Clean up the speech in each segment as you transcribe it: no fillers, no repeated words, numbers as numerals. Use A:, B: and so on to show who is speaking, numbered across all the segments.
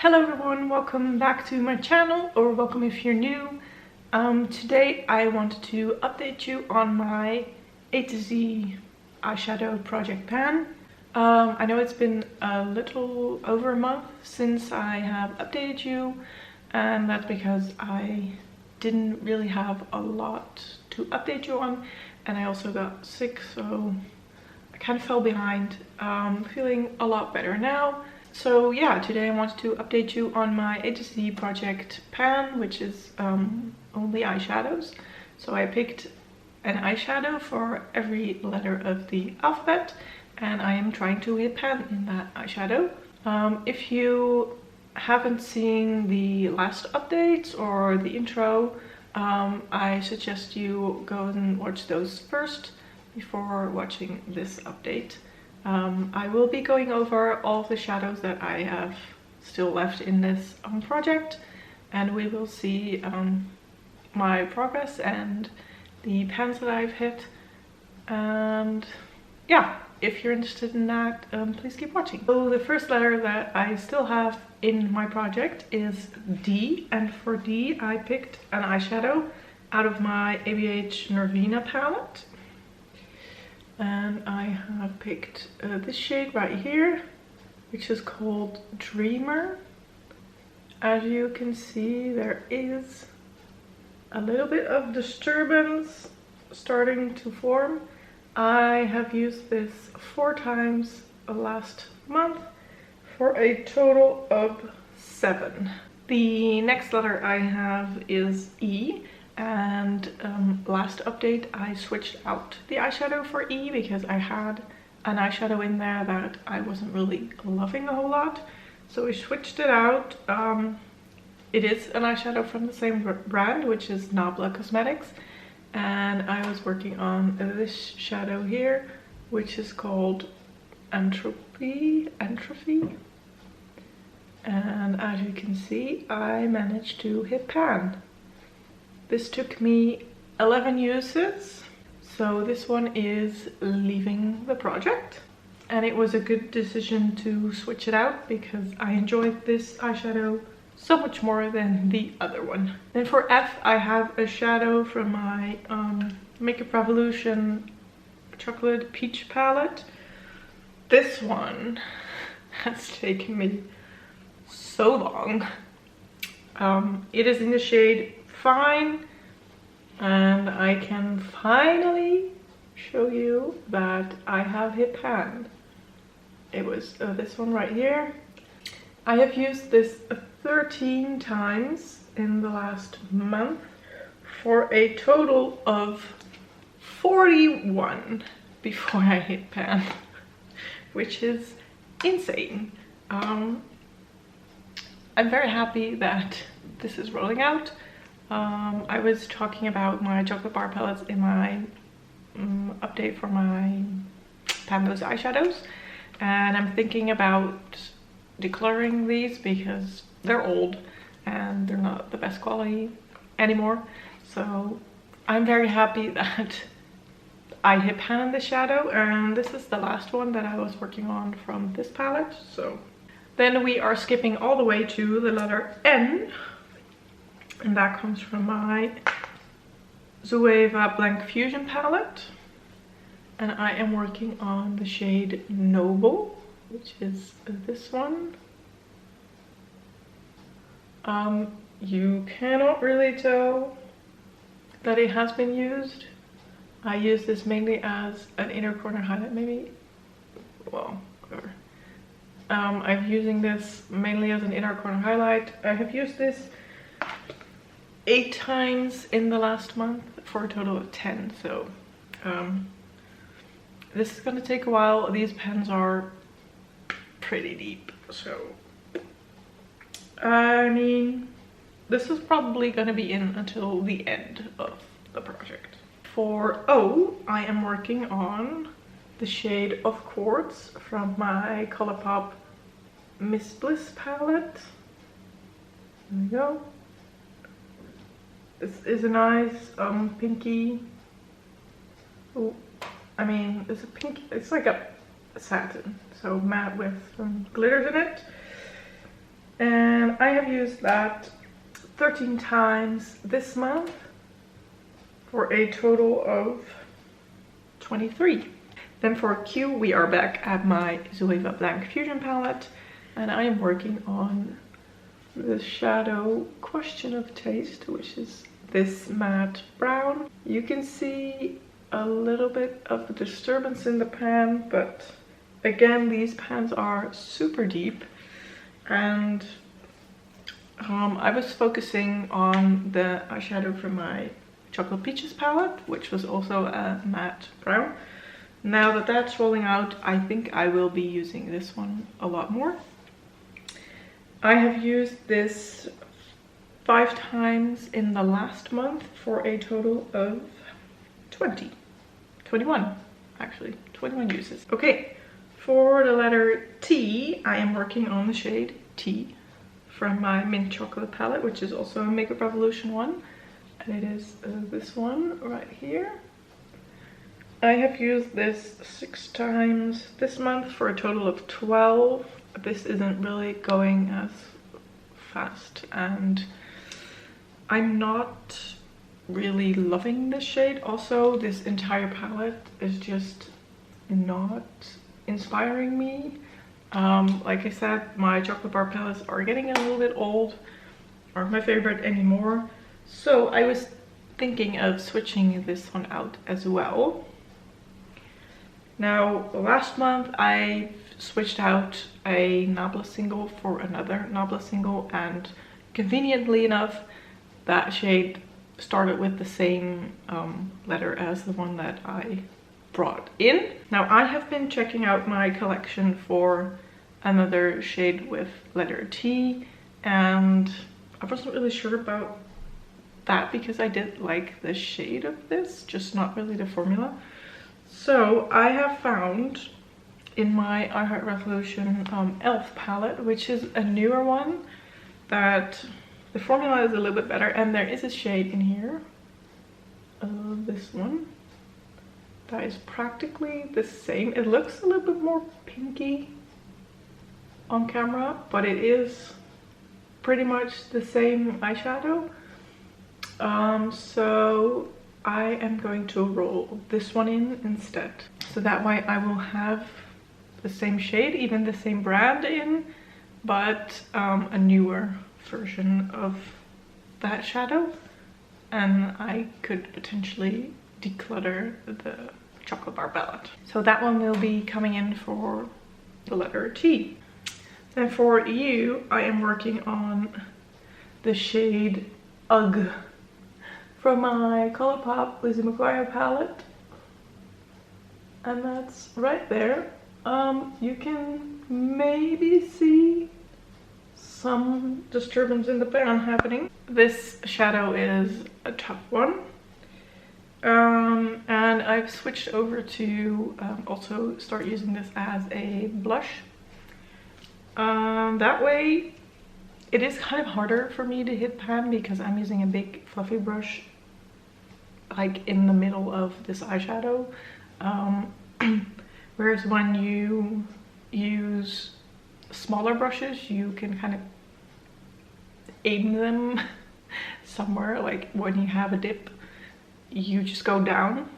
A: Hello everyone, welcome back to my channel, or welcome if you're new. Today I wanted to update you on my A to Z eyeshadow project pan. I know it's been a little over a month since I have updated you, and that's because I didn't really have a lot to update you on, and I also got sick, so I kind of fell behind. Feeling a lot better now. So yeah, today I wanted to update you on my A to Z project pan, which is only eyeshadows. So I picked an eyeshadow for every letter of the alphabet, and I am trying to hit pan in that eyeshadow. If you haven't seen the last updates or the intro, I suggest you go and watch those first before watching this update. I will be going over all the shadows that I have still left in this project, and we will see my progress and the pans that I've hit. And yeah, if you're interested in that, please keep watching. So the first letter that I still have in my project is D, and for D I picked an eyeshadow out of my ABH Nervina palette. And I have picked this shade right here, which is called Dreamer. As you can see, there is a little bit of disturbance starting to form. I have used this 4 times last month for a total of 7. The next letter I have is E. And last update I switched out the eyeshadow for E because I had an eyeshadow in there that I wasn't really loving a whole lot, so we switched it out. It is an eyeshadow from the same brand, which is Nabla Cosmetics, and I was working on this shadow here, which is called Entropy. And as you can see, I managed to hit pan. This took me 11 uses, so this one is leaving the project. And it was a good decision to switch it out because I enjoyed this eyeshadow so much more than the other one. Then for F, I have a shadow from my Makeup Revolution Chocolate Peach palette. This one has taken me so long. It is in the shade Fine, and I can finally show you that I have hit pan. It was this one right here. I have used this 13 times in the last month for a total of 41 before I hit pan, which is insane. I'm very happy that this is rolling out. I was talking about my chocolate bar palettes in my update for my Pamela's eyeshadows, and I'm thinking about decoloring these because they're old and they're not the best quality anymore. So I'm very happy that I hit pan in the shadow, and this is the last one that I was working on from this palette. So then we are skipping all the way to the letter N. And that comes from my Zoeva Blank Fusion palette. And I am working on the shade Noble, which is this one. You cannot really tell that it has been used. I use this mainly as an inner corner highlight, maybe. Well, whatever. I'm using this mainly as an inner corner highlight. I have used this 8 times in the last month for a total of 10. So this is gonna take a while. These pens are pretty deep, so I mean, this is probably gonna be in until the end of the project. For O, I am working on the shade Of Quartz from my Colourpop Miss Bliss palette. There we go. This is a nice pinky. Oh, I mean, it's a pink. It's like a satin, so matte with some glitters in it. And I have used that 13 times this month for a total of 23. Then for Q, we are back at my Zoeva Blank Fusion palette, and I am working on the shadow Question of Taste, which is this matte brown. You can see a little bit of the disturbance in the pan, but again, these pans are super deep, and I was focusing on the eyeshadow from my Chocolate Peaches palette, which was also a matte brown. Now that that's rolling out, I think I will be using this one a lot more. I have used this 5 times in the last month for a total of 21 actually, 21 uses. Okay, for the letter T, I am working on the shade T from my Mint Chocolate palette, which is also a Makeup Revolution one. And it is this one right here. I have used this 6 times this month for a total of 12. This isn't really going as fast, and I'm not really loving this shade. Also, this entire palette is just not inspiring me. Like I said, my chocolate bar palettes are getting a little bit old, aren't my favorite anymore. So I was thinking of switching this one out as well. Now, last month I switched out a Nabla single for another Nabla single, and conveniently enough, that shade started with the same letter as the one that I brought in. Now, I have been checking out my collection for another shade with letter T, and I wasn't really sure about that because I did like the shade of this, just not really the formula. So I have found in my I Heart Revolution e.l.f. palette, which is a newer one, that the formula is a little bit better, and there is a shade in here, this one, that is practically the same. It looks a little bit more pinky on camera, but it is pretty much the same eyeshadow. So I am going to roll this one in instead. So that way I will have the same shade, even the same brand in, but a newer version of that shadow. And I could potentially declutter the chocolate bar palette. So that one will be coming in for the letter T. Then for you, I am working on the shade Ugh from my Colourpop Lizzie McGuire palette, and that's right there. You can maybe see some disturbance in the pan happening. This shadow is a tough one, and I've switched over to also start using this as a blush. That way it is kind of harder for me to hit pan because I'm using a big fluffy brush like in the middle of this eyeshadow, whereas when you use smaller brushes you can kind of aim them somewhere, like when you have a dip you just go down,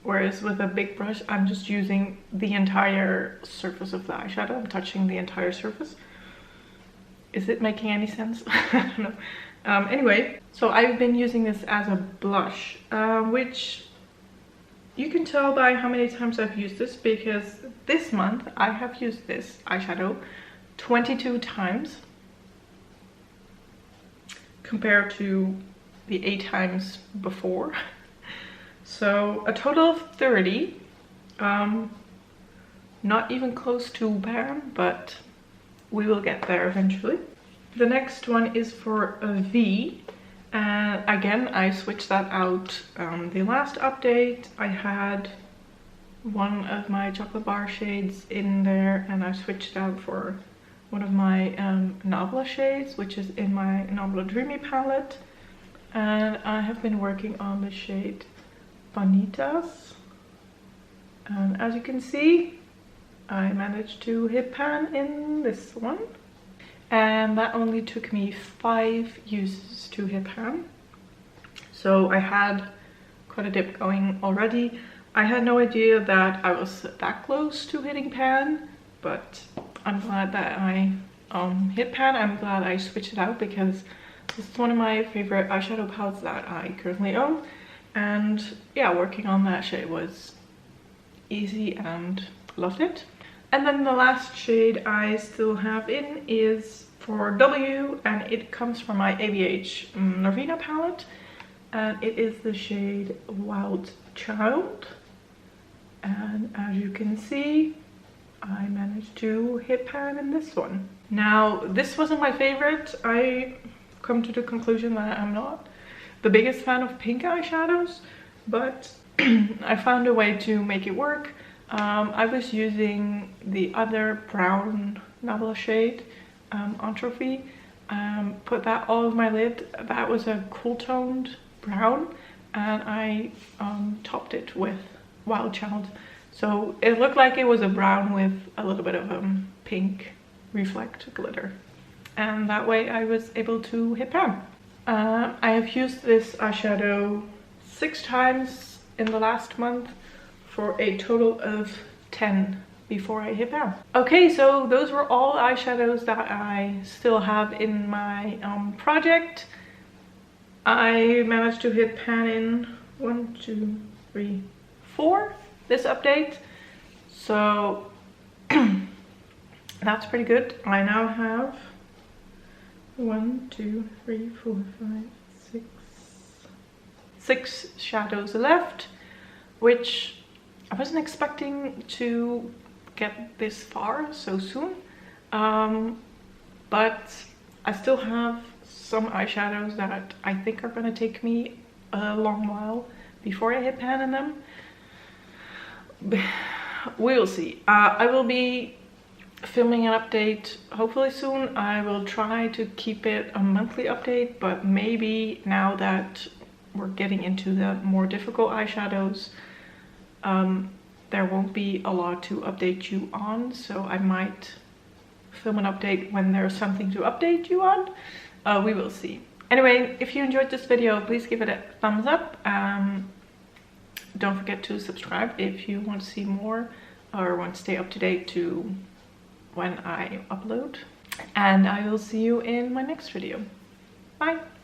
A: whereas with a big brush I'm just using the entire surface of the eyeshadow. I'm touching the entire surface. Is it making any sense? I don't know. Anyway, so I've been using this as a blush, which you can tell by how many times I've used this, because this month I have used this eyeshadow 22 times compared to the 8 times before. So a total of 30, not even close to pan, but we will get there eventually. The next one is for a V, and again I switched that out. The last update I had one of my chocolate bar shades in there, and I switched out for one of my Nabla shades, which is in my Nabla Dreamy palette, and I have been working on the shade Beautya-z, and as you can see I managed to hit pan in this one. and that only took me 5 uses to hit pan. So I had quite a dip going already. I had no idea that I was that close to hitting pan, but I'm glad that I hit pan. I'm glad I switched it out because this is one of my favorite eyeshadow palettes that I currently own. And yeah, working on that shade was easy and loved it. And then the last shade I still have in is for W, and it comes from my ABH Norvina palette, and it is the shade Wild Child. And as you can see, I managed to hit pan in this one. Now, this wasn't my favorite. I come to the conclusion that I'm not the biggest fan of pink eyeshadows, but I found a way to make it work. I was using the other brown Nabla shade, Entropy. Put that all over my lid. That was a cool toned brown, and I topped it with Wild Child. So it looked like it was a brown with a little bit of pink reflect glitter. And that way I was able to hit pan. I have used this eyeshadow 6 times in the last month for a total of 10 before I hit pan. Okay, so those were all eyeshadows that I still have in my project. I managed to hit pan in 1, 2, 3, 4 this update, so that's pretty good. I now have 1, 2, 3, 4, 5, 6 shadows left, which I wasn't expecting to get this far so soon, but I still have some eyeshadows that I think are going to take me a long while before I hit pan in them. We'll see. I will be filming an update hopefully soon. I will try to keep it a monthly update, but maybe now that we're getting into the more difficult eyeshadows, there won't be a lot to update you on, so I might film an update when there's something to update you on. We will see. Anyway, if you enjoyed this video, please give it a thumbs up. Don't forget to subscribe if you want to see more or want to stay up to date to when I upload. And I will see you in my next video. Bye!